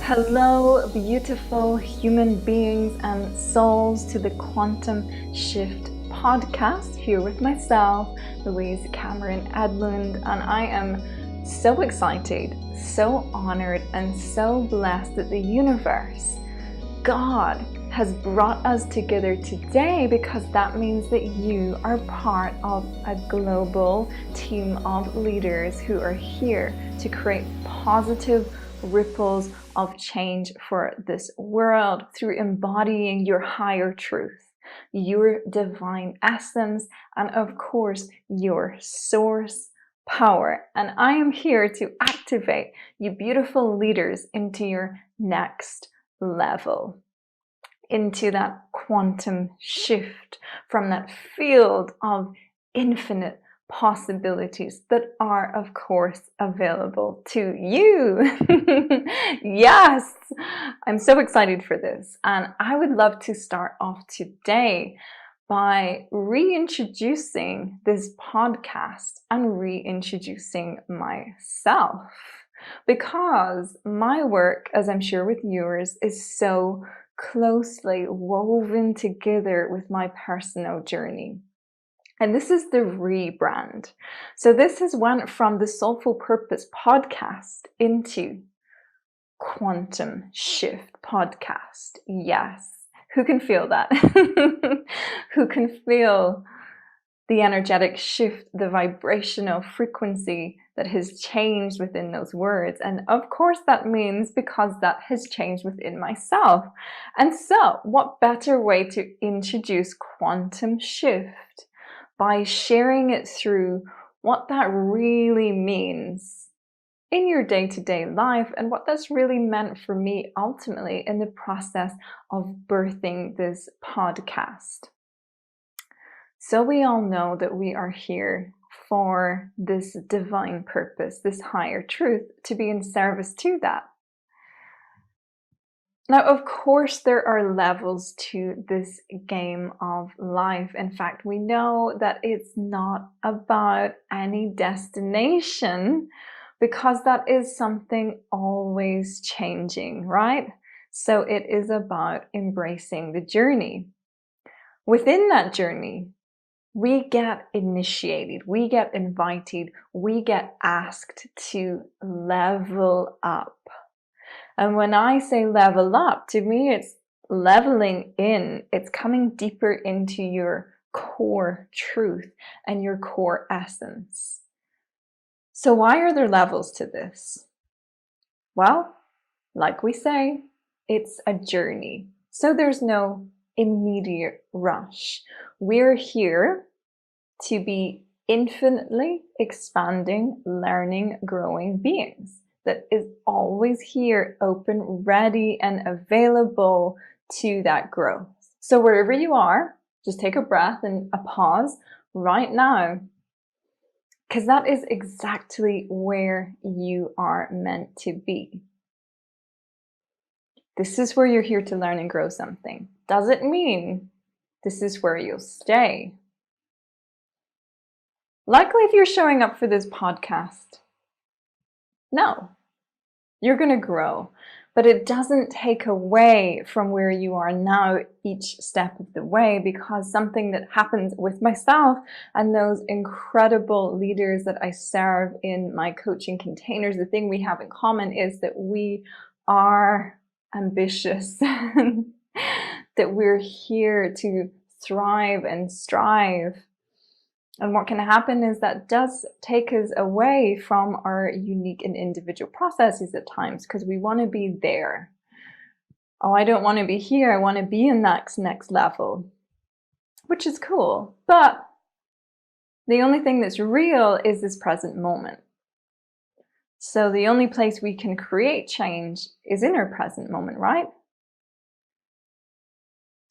Hello, beautiful human beings and souls, to the Quantum Shift podcast, here with myself, Louise Cameron Edlund, and I am so excited, so honored, and so blessed that the universe, God, has brought us together today, because that means that you are part of a global team of leaders who are here to create positive ripples of change for this world through embodying your higher truth, your divine essence, and of course, your source power. And I am here to activate you beautiful leaders into your next level, into that quantum shift from that field of infinite possibilities that are, of course, available to you. Yes, I'm so excited for this. And I would love to start off today by reintroducing this podcast and reintroducing myself, because my work, as I'm sure with yours, is so closely woven together with my personal journey. And this is the rebrand. So this has went from the Soulful Purpose podcast into Quantum Shift podcast. Yes. Who can feel that? Who can feel the energetic shift, the vibrational frequency that has changed within those words? And of course that means because that has changed within myself. And so what better way to introduce quantum shift by sharing it through what that really means in your day-to-day life, and what that's really meant for me ultimately in the process of birthing this podcast. So we all know that we are here for this divine purpose, this higher truth, to be in service to that. Now, of course, there are levels to this game of life. In fact, we know that it's not about any destination, because that is something always changing, right? So it is about embracing the journey. Within that journey, we get initiated, we get invited, we get asked to level up. And when I say level up, to me, it's leveling in. It's coming deeper into your core truth and your core essence. So why are there levels to this? Well, like we say, it's a journey. So there's no immediate rush. We're here to be infinitely expanding, learning, growing beings that is always here, open, ready, and available to that growth. So wherever you are, just take a breath and a pause right now, because that is exactly where you are meant to be. This is where you're here to learn and grow something. Doesn't mean this is where you'll stay. Likely, if you're showing up for this podcast, no, you're going to grow, but it doesn't take away from where you are now each step of the way, because something that happens with myself and those incredible leaders that I serve in my coaching containers, the thing we have in common is that we are ambitious, that we're here to thrive and strive. And what can happen is that does take us away from our unique and individual processes at times, because we want to be there. Oh, I don't want to be here. I want to be in that next level, which is cool. But the only thing that's real is this present moment. So the only place we can create change is in our present moment, right?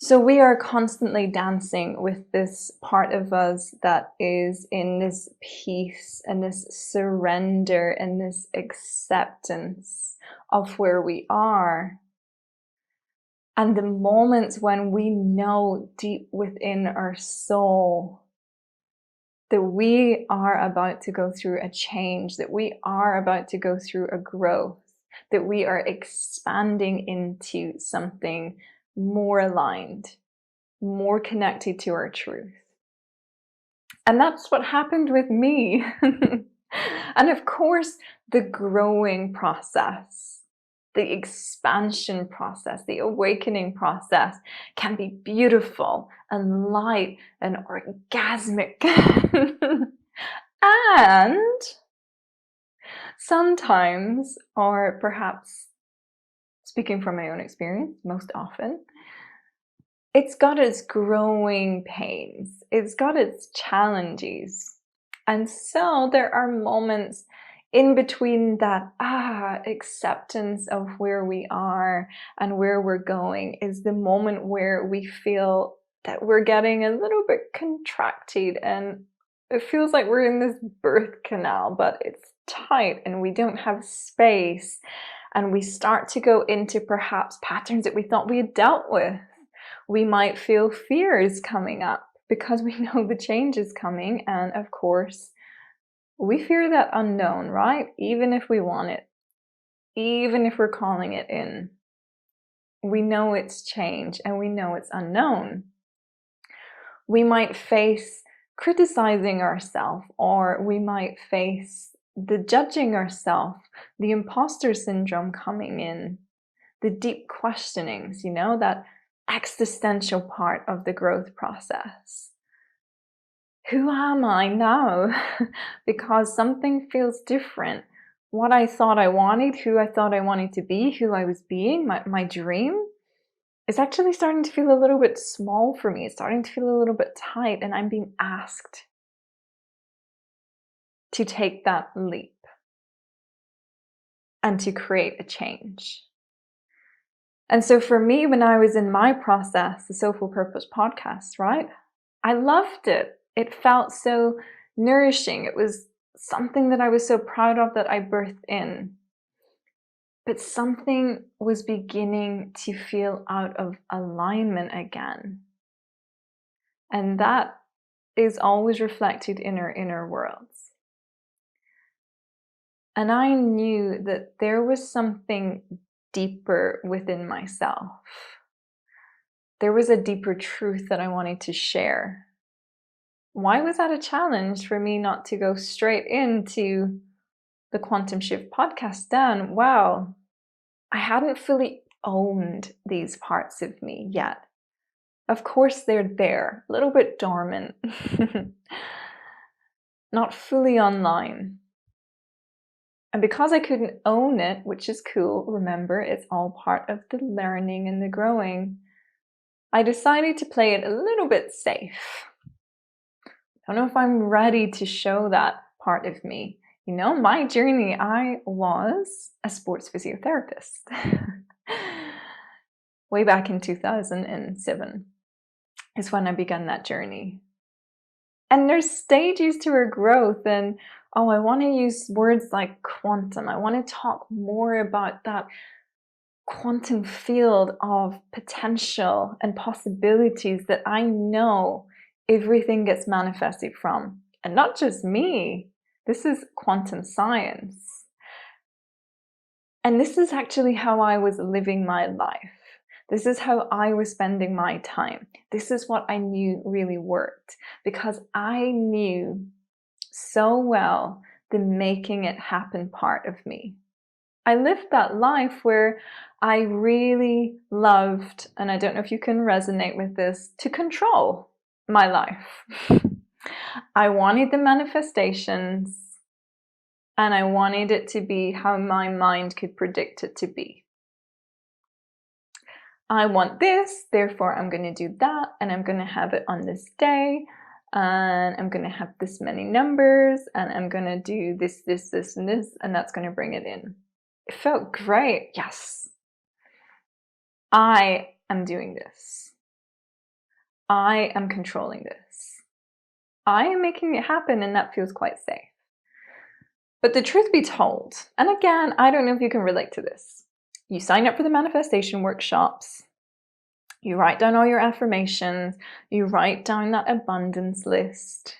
So we are constantly dancing with this part of us that is in this peace and this surrender and this acceptance of where we are. And the moments when we know deep within our soul that we are about to go through a change, that we are about to go through a growth, that we are expanding into something more aligned, more connected to our truth. And that's what happened with me. And of course, the growing process, the expansion process, the awakening process can be beautiful and light and orgasmic. And sometimes, or perhaps speaking from my own experience, most often, it's got its growing pains, it's got its challenges. And so there are moments in between that acceptance of where we are and where we're going is the moment where we feel that we're getting a little bit contracted and it feels like we're in this birth canal, but it's tight and we don't have space. And we start to go into perhaps patterns that we thought we had dealt with. We might feel fears coming up because we know the change is coming. And of course, we fear that unknown, right? Even if we want it, even if we're calling it in, we know it's change and we know it's unknown. We might face criticizing ourselves, or we might face the judging ourselves, the imposter syndrome coming in, the deep questionings, that existential part of the growth process. Who am I now? Because something feels different. What I thought I wanted, who I thought I wanted to be, who I was being, my dream, is actually starting to feel a little bit small for me. It's starting to feel a little bit tight, and I'm being asked to take that leap and to create a change. And so for me, when I was in my process, the Soulful Purpose podcast, right? I loved it. It felt so nourishing. It was something that I was so proud of that I birthed in. But something was beginning to feel out of alignment again. And that is always reflected in our inner worlds. And I knew that there was something deeper within myself. There was a deeper truth that I wanted to share. Why was that a challenge for me not to go straight into the Quantum Shift podcast then? Wow, I hadn't fully owned these parts of me yet. Of course, they're there, a little bit dormant, not fully online. And because I couldn't own it, which is cool, remember, it's all part of the learning and the growing, I decided to play it a little bit safe. I don't know if I'm ready to show that part of me. My journey, I was a sports physiotherapist. Way back in 2007 is when I began that journey. And there's stages to our growth, and I want to use words like quantum. I want to talk more about that quantum field of potential and possibilities that I know everything gets manifested from. And not just me. This is quantum science. And this is actually how I was living my life. This is how I was spending my time. This is what I knew really worked, because I knew so well the making it happen part of me. I lived that life where I really loved, and I don't know if you can resonate with this, to control my life. I wanted the manifestations, and I wanted it to be how my mind could predict it to be. I want this, therefore I'm going to do that, and I'm going to have it on this day, and I'm going to have this many numbers, and I'm going to do this, this, this, and this, and that's going to bring it in. It felt great. Yes. I am doing this. I am controlling this. I am making it happen, and that feels quite safe. But the truth be told, and again, I don't know if you can relate to this. You sign up for the manifestation workshops. You write down all your affirmations. You write down that abundance list.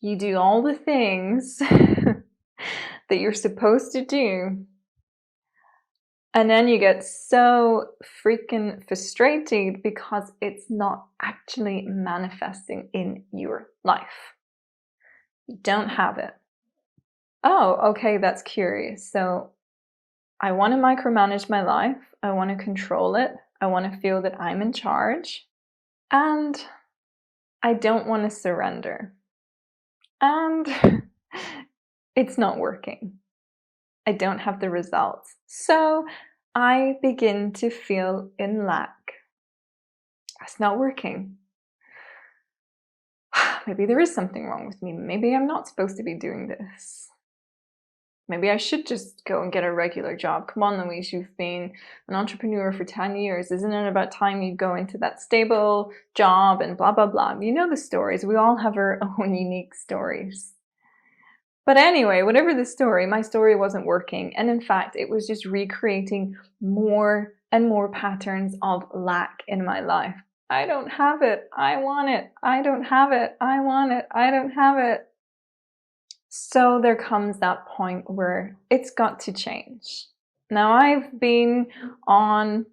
You do all the things that you're supposed to do. And then you get so freaking frustrated because it's not actually manifesting in your life. You don't have it. Oh, okay, that's curious. So I want to micromanage my life. I want to control it. I want to feel that I'm in charge. And I don't want to surrender. And it's not working. I don't have the results. So I begin to feel in lack. It's not working. Maybe there is something wrong with me. Maybe I'm not supposed to be doing this. Maybe I should just go and get a regular job. Come on, Louise, you've been an entrepreneur for 10 years. Isn't it about time you go into that stable job and blah, blah, blah? You know the stories. We all have our own unique stories. But anyway, whatever the story, my story wasn't working. And in fact, it was just recreating more and more patterns of lack in my life. I don't have it. I want it. I don't have it. I want it. I don't have it. So there comes that point where it's got to change. Now, I've been on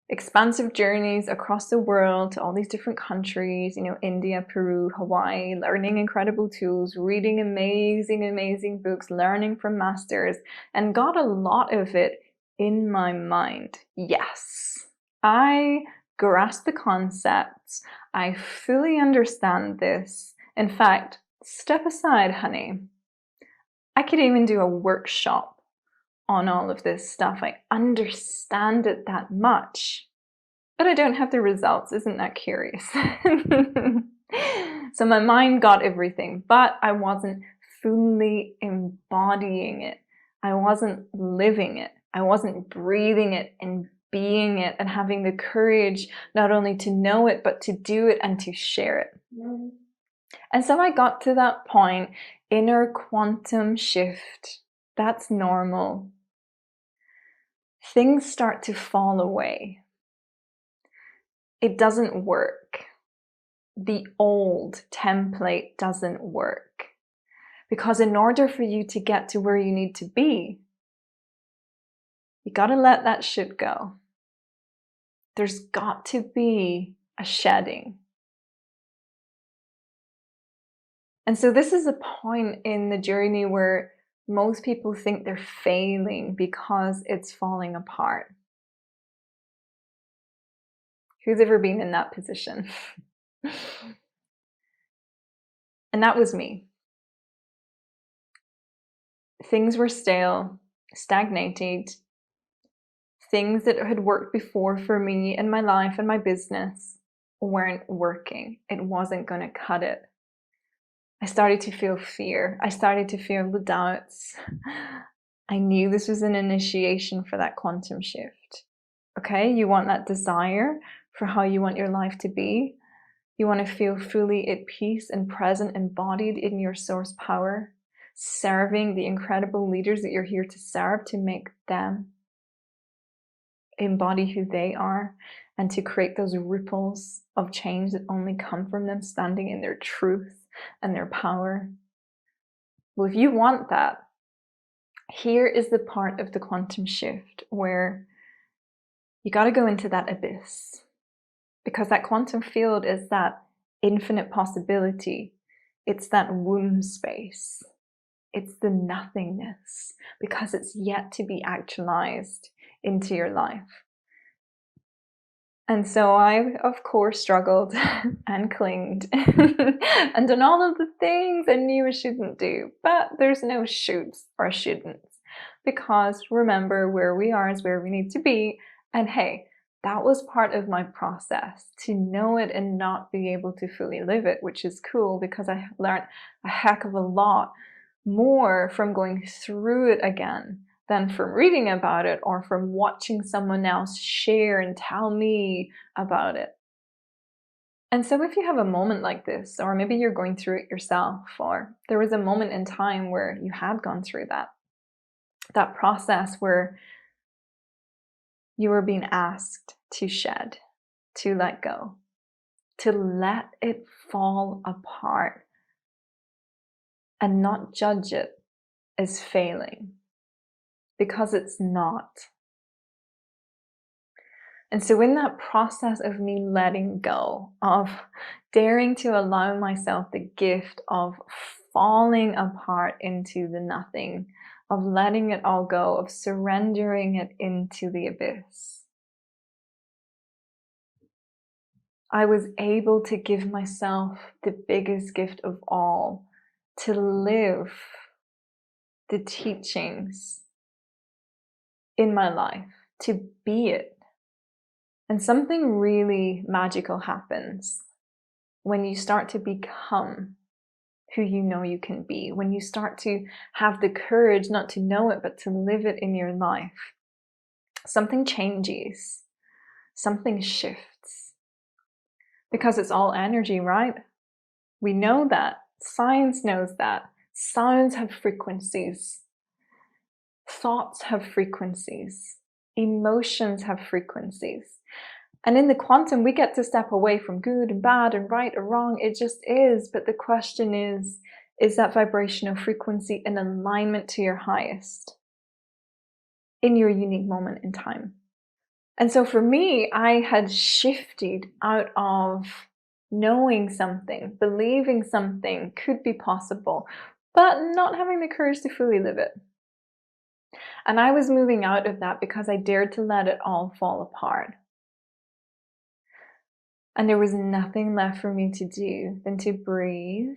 expansive journeys across the world to all these different countries, India, Peru, Hawaii, learning incredible tools, reading amazing, amazing books, learning from masters, and got a lot of it in my mind. Yes, I grasp the concepts. I fully understand this. In fact, step aside, honey. I could even do a workshop on all of this stuff. I understand it that much, but I don't have the results. Isn't that curious? So my mind got everything, but I wasn't fully embodying it. I wasn't living it. I wasn't breathing it and being it and having the courage not only to know it, but to do it and to share it. And so I got to that point, inner quantum shift. That's normal. Things start to fall away. It doesn't work. The old template doesn't work. Because in order for you to get to where you need to be, you got to let that shit go. There's got to be a shedding. And so this is a point in the journey where most people think they're failing because it's falling apart. Who's ever been in that position? And that was me. Things were stale, stagnated. Things that had worked before for me in my life and my business weren't working. It wasn't going to cut it. I started to feel fear. I started to feel the doubts. I knew this was an initiation for that quantum shift. Okay, you want that desire for how you want your life to be. You want to feel fully at peace and present, embodied in your source power, serving the incredible leaders that you're here to serve, to make them embody who they are and to create those ripples of change that only come from them standing in their truth and their power. Well, if you want that, here is the part of the quantum shift where you got to go into that abyss, because that quantum field is that infinite possibility. It's that womb space. It's the nothingness, because it's yet to be actualized into your life. And so I, of course, struggled and clinged and done all of the things I knew I shouldn't do. But there's no shoulds or shouldn'ts, because remember, where we are is where we need to be. And hey, that was part of my process, to know it and not be able to fully live it, which is cool because I learned a heck of a lot more from going through it again than from reading about it or from watching someone else share and tell me about it. And so if you have a moment like this, or maybe you're going through it yourself, or there was a moment in time where you had gone through that process where you were being asked to shed, to let go, to let it fall apart and not judge it as failing. because it's not. And so in that process of me letting go, of daring to allow myself the gift of falling apart into the nothing, of letting it all go, of surrendering it into the abyss, I was able to give myself the biggest gift of all, to live the teachings in my life, to be it. And something really magical happens when you start to become who you know you can be, when you start to have the courage not to know it, but to live it in your life. Something changes, something shifts, because it's all energy, right? We know that. Science knows that. Sounds have frequencies. Thoughts have frequencies. Emotions have frequencies. And in the quantum, we get to step away from good and bad and right or wrong. It just is. But the question is that vibrational frequency in alignment to your highest in your unique moment in time? And so for me, I had shifted out of knowing something, believing something could be possible, but not having the courage to fully live it. And I was moving out of that because I dared to let it all fall apart. And there was nothing left for me to do than to breathe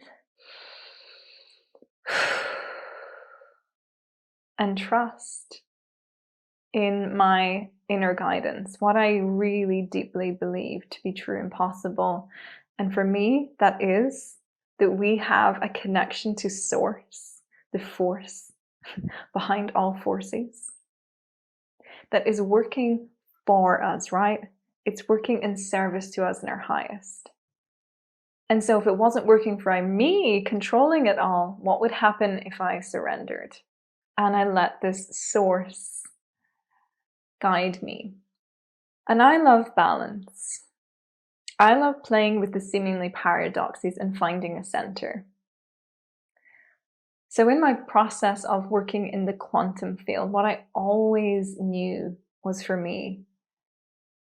and trust in my inner guidance, what I really deeply believe to be true and possible. And for me, that is that we have a connection to source, the force behind all forces, that is working for us, right? It's working in service to us in our highest. And so if it wasn't working for me, controlling it all, what would happen if I surrendered? And I let this source guide me. And I love balance. I love playing with the seemingly paradoxes and finding a center. So in my process of working in the quantum field, what I always knew was for me,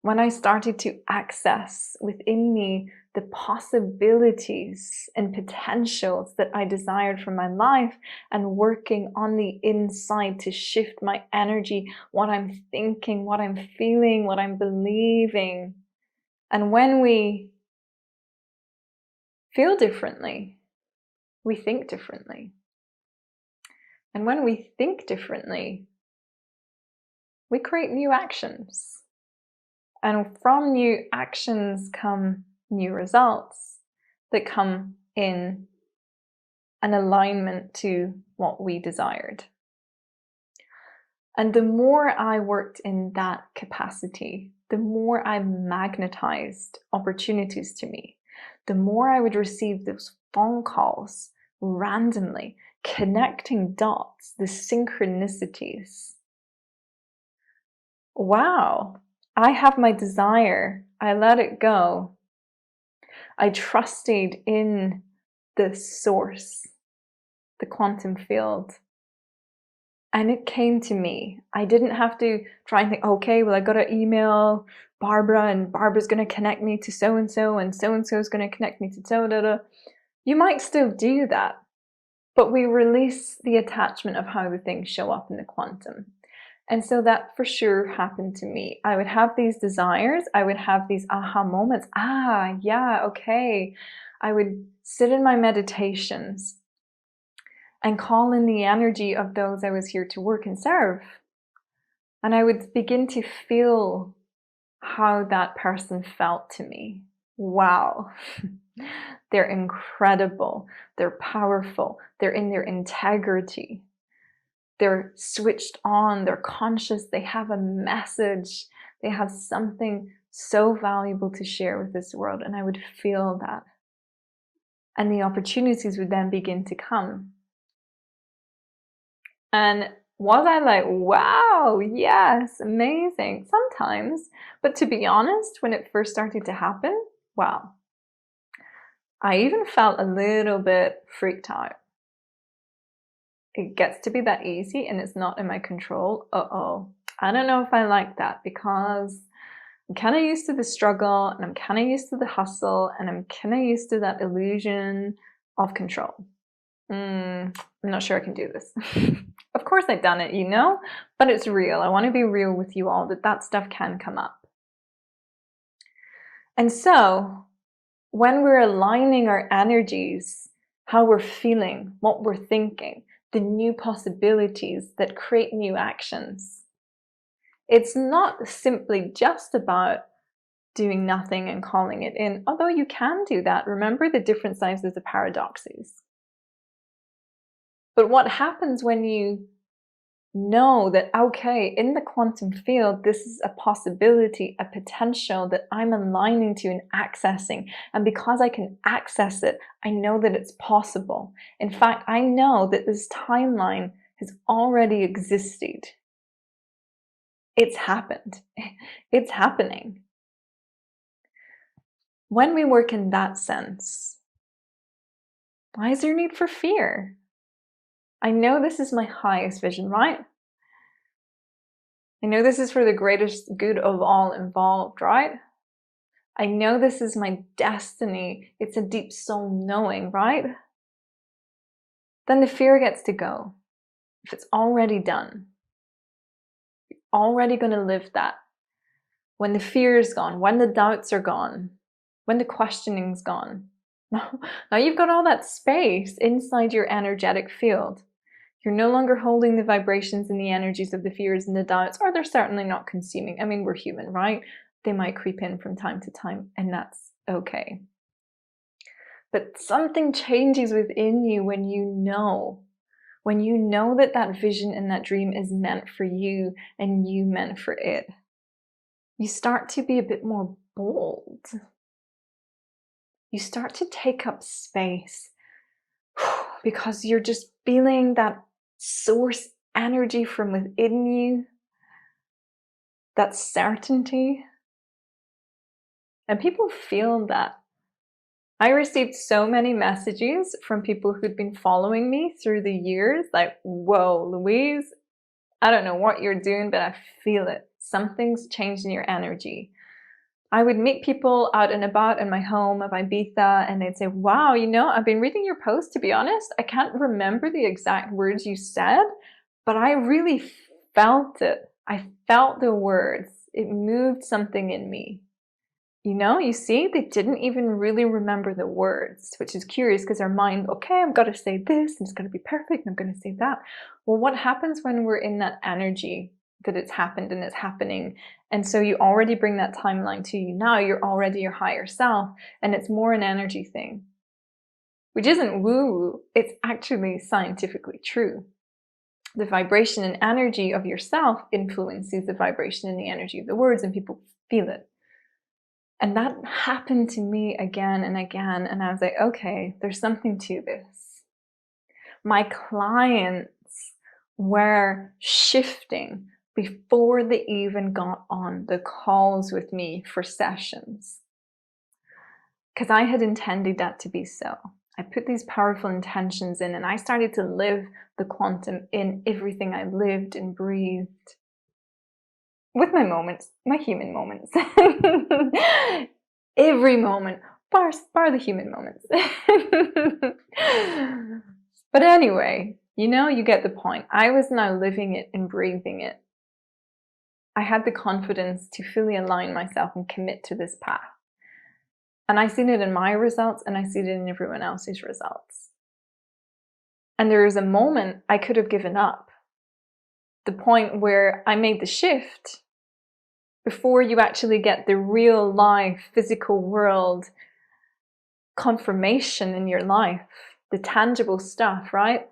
when I started to access within me the possibilities and potentials that I desired for my life, and working on the inside to shift my energy, what I'm thinking, what I'm feeling, what I'm believing. And when we feel differently, we think differently. And when we think differently, we create new actions. And from new actions come new results that come in an alignment to what we desired. And the more I worked in that capacity, the more I magnetized opportunities to me, the more I would receive those phone calls randomly, connecting dots, the synchronicities. Wow, I have my desire. I let it go. I trusted in the source, the quantum field. And it came to me. I didn't have to try and think, okay, well, I got to email Barbara, and Barbara's going to connect me to so-and-so, and so-and-so is going to connect me to so-da-da. You might still do that, but we release the attachment of how the things show up in the quantum. And so that for sure happened to me. I would have these desires. I would have these aha moments. Ah, yeah, okay. I would sit in my meditations and call in the energy of those I was here to work and serve. And I would begin to feel how that person felt to me. Wow. They're incredible. They're powerful. They're in their integrity. They're switched on. They're conscious. They have a message. They have something so valuable to share with this world. And I would feel that. And the opportunities would then begin to come. And was I like, wow, yes, amazing? Sometimes. But to be honest, when it first started to happen, wow. I even felt a little bit freaked out. it gets to be that easy and it's not in my control, I don't know if I like that, because I'm kind of used to the struggle and I'm kind of used to the hustle and I'm kind of used to that illusion of control. I'm not sure I can do this. Of course I've done it, you know, but it's real. I want to be real with you all that stuff can come up. And so when we're aligning our energies, how we're feeling, what we're thinking, the new possibilities that create new actions, it's not simply just about doing nothing and calling it in, although you can do that. Remember the different sides of the paradoxes. But what happens when you know that, okay, in the quantum field, this is a possibility, a potential that I'm aligning to and accessing. And because I can access it, I know that it's possible. In fact, I know that this timeline has already existed. It's happened. It's happening. When we work in that sense, why is there need for fear? I know this is my highest vision, right? I know this is for the greatest good of all involved, right? I know this is my destiny. It's a deep soul knowing, right? Then the fear gets to go. If it's already done, you're already going to live that. When the fear is gone, when the doubts are gone, when the questioning's gone. Now you've got all that space inside your energetic field. You're no longer holding the vibrations and the energies of the fears and the doubts, or they're certainly not consuming. I mean, we're human, right? They might creep in from time to time, and that's okay. But something changes within you when you know that that vision and that dream is meant for you and you meant for it. You start to be a bit more bold. You start to take up space because you're just feeling that source energy from within you, that certainty. And people feel that. I received so many messages from people who'd been following me through the years, like, whoa, Louise, I don't know what you're doing, but I feel it. Something's changed in your energy. I would meet people out and about in my home of Ibiza, and they'd say, wow, you know, I've been reading your post, to be honest. I can't remember the exact words you said, but I really felt it. I felt the words. It moved something in me. You know, you see, they didn't even really remember the words, which is curious because our mind, okay, I've got to say this, and it's going to be perfect, and I'm going to say that. Well, what happens when we're in that energy that it's happened and it's happening? And so you already bring that timeline to you. Now you're already your higher self, and it's more an energy thing, which isn't woo-woo. It's actually scientifically true. The vibration and energy of yourself influences the vibration and the energy of the words, and people feel it. And that happened to me again and again. And I was like, okay, there's something to this. My clients were shifting before they even got on the calls with me for sessions, because I had intended that to be so. I put these powerful intentions in, and I started to live the quantum in everything I lived and breathed. With my moments, my human moments. Every moment, bar the human moments. But anyway, you know, you get the point. I was now living it and breathing it. I had the confidence to fully align myself and commit to this path. And I seen it in my results, and I see it in everyone else's results. And there was a moment I could have given up. The point where I made the shift before you actually get the real life, physical world confirmation in your life, the tangible stuff, right?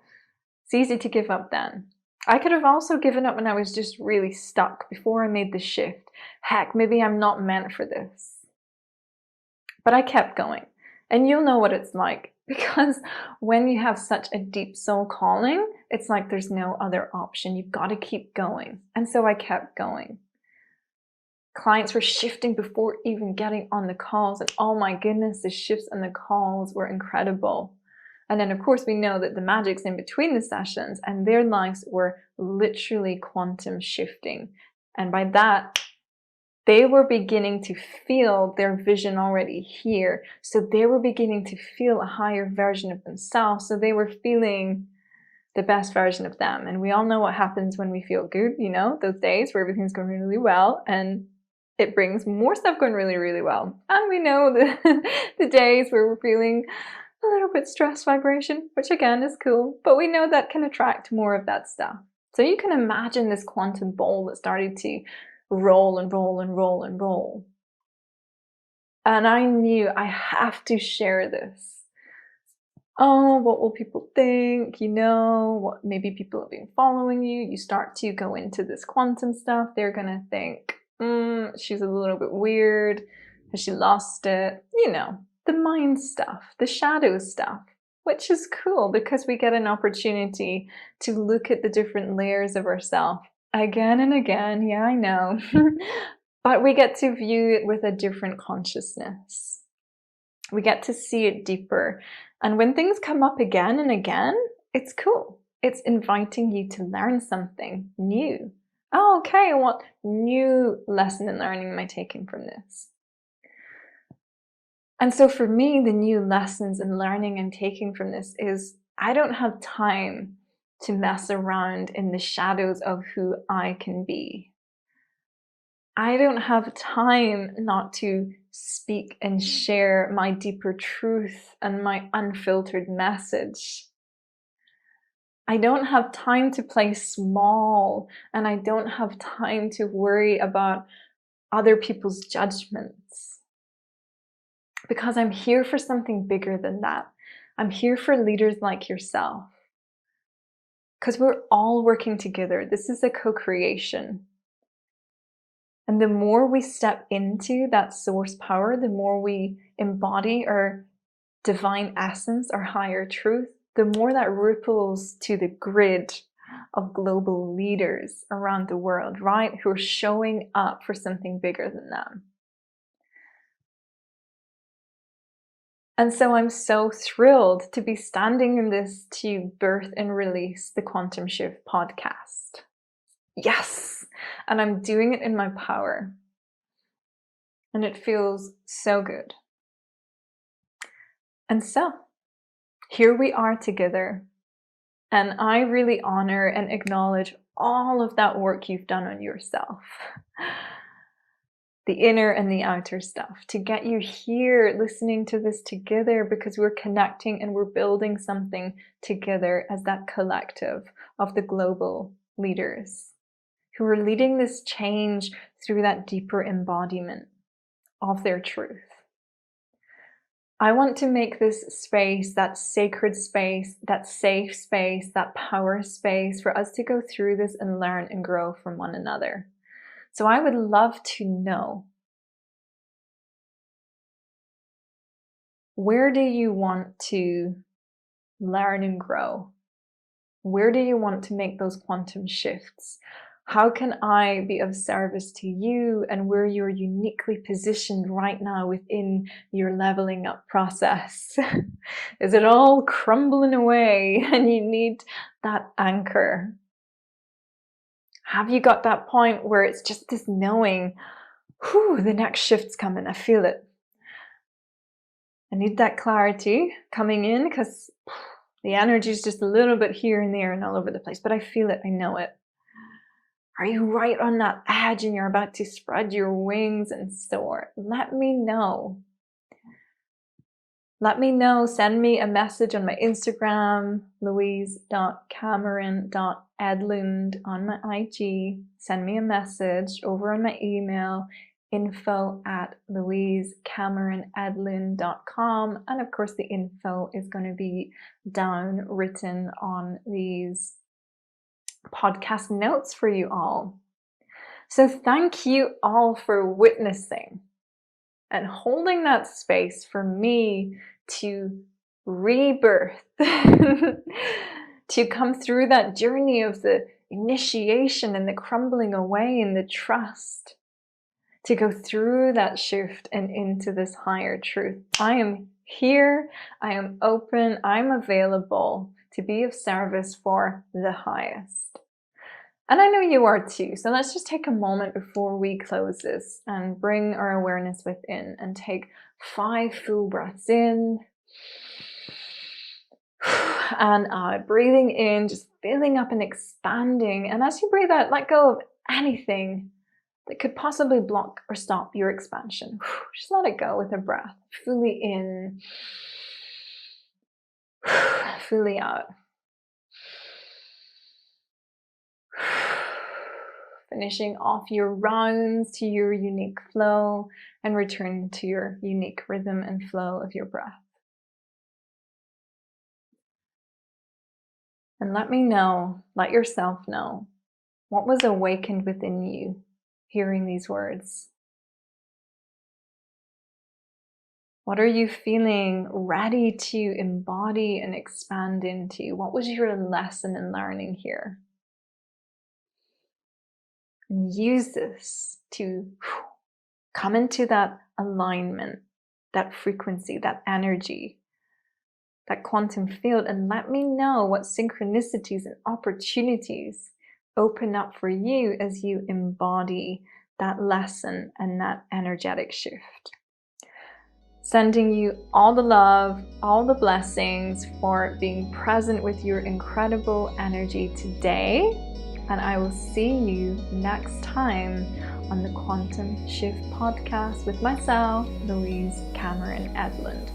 It's easy to give up then. I could have also given up when I was just really stuck before I made the shift. Heck, maybe I'm not meant for this. But I kept going. And you'll know what it's like, because when you have such a deep soul calling, it's like there's no other option. You've got to keep going. And so I kept going. Clients were shifting before even getting on the calls, and oh my goodness, the shifts and the calls were incredible. And then, of course, we know that the magic's in between the sessions, and their lives were literally quantum shifting. And by that, they were beginning to feel their vision already here. So they were beginning to feel a higher version of themselves. So they were feeling the best version of them. And we all know what happens when we feel good, you know, those days where everything's going really well, and it brings more stuff going really, really well. And we know the days where we're feeling a little bit stress vibration, which again is cool, but we know that can attract more of that stuff. So you can imagine this quantum ball that started to roll and roll and roll and roll. And I knew I have to share this. Oh, what will people think? You know, what maybe people have been following you. You start to go into this quantum stuff. They're gonna think, she's a little bit weird. Has she lost it? You know, the mind stuff, the shadow stuff, which is cool because we get an opportunity to look at the different layers of ourselves again and again. Yeah, I know. But we get to view it with a different consciousness. We get to see it deeper. And when things come up again and again, it's cool. It's inviting you to learn something new. Oh, okay, what new lesson and learning am I taking from this? And so for me, the new lessons and learning I'm taking from this is I don't have time to mess around in the shadows of who I can be. I don't have time not to speak and share my deeper truth and my unfiltered message. I don't have time to play small, and I don't have time to worry about other people's judgments. Because I'm here for something bigger than that. I'm here for leaders like yourself. Because we're all working together. This is a co-creation. And the more we step into that source power, the more we embody our divine essence, our higher truth, the more that ripples to the grid of global leaders around the world, right? Who are showing up for something bigger than them. And so I'm so thrilled to be standing in this to birth and release the Quantum Shift podcast. Yes! And I'm doing it in my power. And it feels so good. And so, here we are together. And I really honor and acknowledge all of that work you've done on yourself. The inner and the outer stuff, to get you here listening to this together, because we're connecting and we're building something together as that collective of the global leaders who are leading this change through that deeper embodiment of their truth. I want to make this space, that sacred space, that safe space, that power space for us to go through this and learn and grow from one another. So I would love to know, where do you want to learn and grow? Where do you want to make those quantum shifts? How can I be of service to you, and where you're uniquely positioned right now within your leveling up process? Is it all crumbling away and you need that anchor? Have you got that point where it's just this knowing, whew, the next shift's coming, I feel it. I need that clarity coming in because the energy is just a little bit here and there and all over the place, but I feel it, I know it. Are you right on that edge and you're about to spread your wings and soar? Let me know. Let me know. Send me a message on my Instagram, louise.cameron.edlund, on my IG. Send me a message over on my email, info@louisecameronedlund.com. And of course, the info is going to be down written on these podcast notes for you all. So thank you all for witnessing and holding that space for me to rebirth, to come through that journey of the initiation and the crumbling away and the trust, to go through that shift and into this higher truth. I am here. I am open. I'm available to be of service for the highest. And I know you are too. So let's just take a moment before we close this and bring our awareness within and take 5 full breaths in and out. Breathing in, just filling up and expanding. And as you breathe out, let go of anything that could possibly block or stop your expansion. Just let it go with a breath. Fully in, fully out. Finishing off your rounds to your unique flow and return to your unique rhythm and flow of your breath. And let me know, let yourself know, what was awakened within you hearing these words. What are you feeling ready to embody and expand into? What was your lesson in learning here? And use this to come into that alignment, that frequency, that energy, that quantum field, and let me know what synchronicities and opportunities open up for you as you embody that lesson and that energetic shift. Sending you all the love, all the blessings for being present with your incredible energy today. And I will see you next time on the Quantum Shift podcast with myself, Louise Cameron Edlund.